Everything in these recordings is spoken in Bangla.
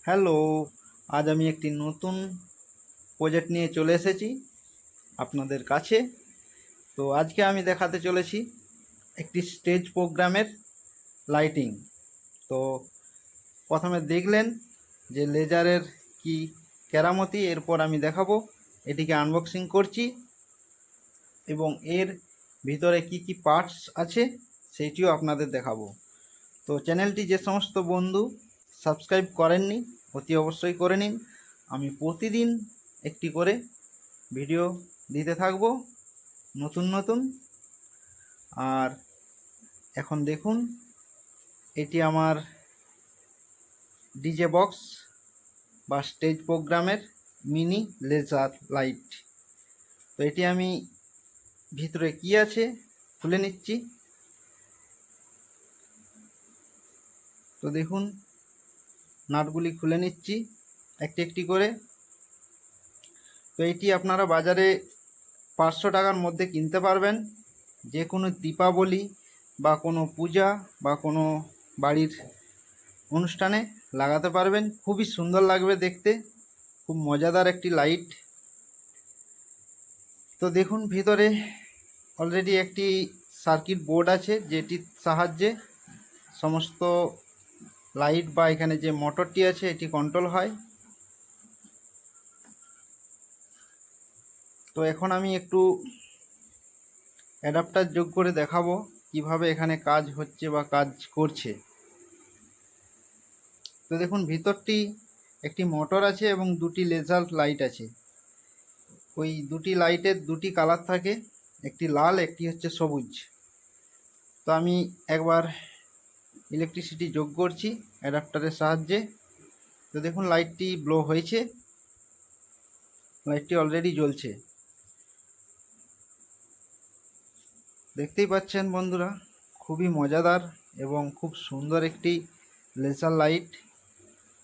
হ্যালো, আজ আমি একটি নতুন প্রজেক্ট নিয়ে চলে এসেছি আপনাদের কাছে। তো আজকে আমি দেখাতে চলেছি একটি স্টেজ প্রোগ্রামের লাইটিং। তো প্রথমে দেখলেন যে লেজারের কি কেরামতি, এরপর আমি দেখাবো এটিকে আনবক্সিং করছি এবং এর ভিতরে কি কি পার্টস আছে সেইটিও আপনাদের দেখাবো। তো চ্যানেলটি যে সমস্ত বন্ধু সাবস্ক্রাইব করেননি অতি অবশ্যই করে নিন। আমি প্রতিদিন একটি করে ভিডিও দিতে থাকব নতুন নতুন। আর এখন দেখুন, এটি আমার ডিজে বক্স বা স্টেজ প্রোগ্রামের মিনি লেজার লাইট। তো এটি আমি ভিতরে কি আছে খুলে নিচ্ছি। তো দেখুন, নাটগুলি খুলে নিচ্ছি একটি একটি করে। তো এটি আপনারা বাজারে 500 টাকার মধ্যে কিনতে পারবেন। যে কোনো দীপাবলি বা কোনো পূজা বা কোনো বাড়ির অনুষ্ঠানে লাগাতে পারবেন। খুবই সুন্দর লাগবে দেখতে, খুব মজাদার একটি লাইট। তো দেখুন, ভিতরে অলরেডি একটি সার্কিট বোর্ড আছে, যেটির সাহায্যে সমস্ত লাইট বা এখানে যে মোটরটি আছে এটি কন্ট্রোল হয়। তো এখন আমি একটু অ্যাডাপ্টার যোগ করে দেখাবো কিভাবে এখানে কাজ হচ্ছে বা কাজ করছে। তো দেখুন, ভিতরটি একটি মোটর আছে এবং দুটি লেজার লাইট আছে। ওই দুটি লাইটের দুটি কালার থাকে, একটি লাল, একটি হচ্ছে সবুজ। তো আমি একবার ইলেকট্রিসিটি যোগ করছি অ্যাডাপ্টারের সাহায্যে। তো দেখুন, লাইটটি ব্লো হয়েছে, লাইটটি অলরেডি জ্বলছে। দেখতেই পাচ্ছেন বন্ধুরা, খুবই মজাদার এবং খুব সুন্দর একটি লেজার লাইট।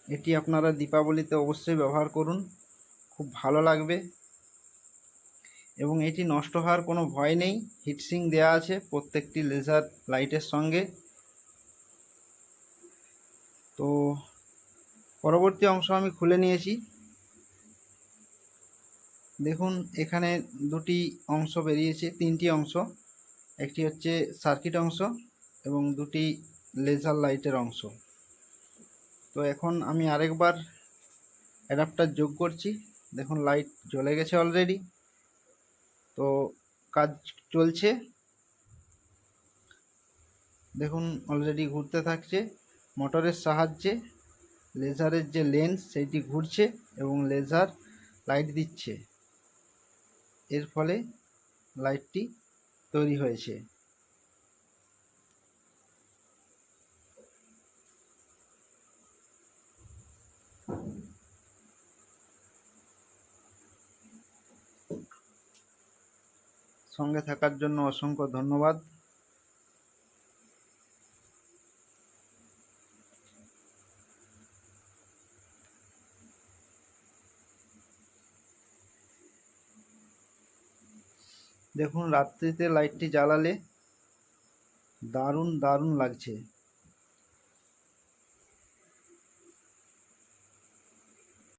এটি আপনারা দীপাবলিতে অবশ্যই ব্যবহার করুন, খুব ভালো লাগবে। এবং এটি নষ্ট হওয়ার কোনো ভয় নেই, হিটসিং দেওয়া আছে প্রত্যেকটি লেজার লাইটের সঙ্গে। তো পরবর্তী অংশ আমি খুলে নিয়েছি। দেখুন, এখানে দুটি অংশ বেরিয়েছে, তিনটি অংশ। একটি হচ্ছে সার্কিট অংশ এবং দুটি লেজার লাইটের অংশ। তো এখন আমি আরেকবার অ্যাডাপ্টার যোগ করছি। দেখুন, লাইট জ্বলে গেছে অলরেডি। তো কাজ চলছে। দেখুন, অলরেডি ঘুরতে থাকছে মোটরের সাহায্যে। লেজারের যে লেন্স সেইটি ঘুরছে এবং লেজার লাইট দিচ্ছে, এর ফলে লাইটটি তৈরি হয়েছে। সঙ্গে থাকার জন্য অসংখ্য ধন্যবাদ। দেখুন, রাত্রিতে লাইটটি জ্বালালে দারুণ দারুণ লাগছে।